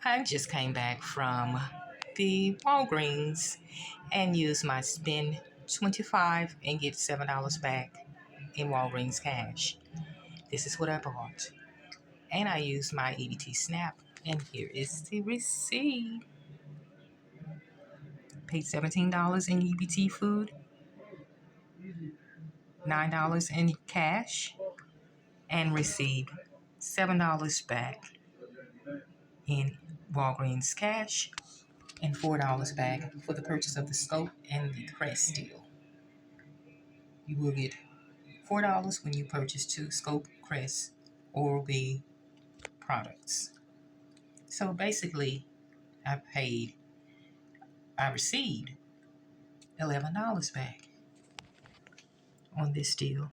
I just came back from the Walgreens and used my spend 25 and get $7 back in Walgreens cash. This is what I bought. And I used my EBT Snap. And here is the receipt. Paid $17 in EBT food, $9 in cash, and received $7 back in Walgreens cash and $4 back for the purchase of the Scope and the Crest deal. You will get $4 when you purchase 2 Scope, Crest, Oral-B products. So basically, I received $11 back on this deal.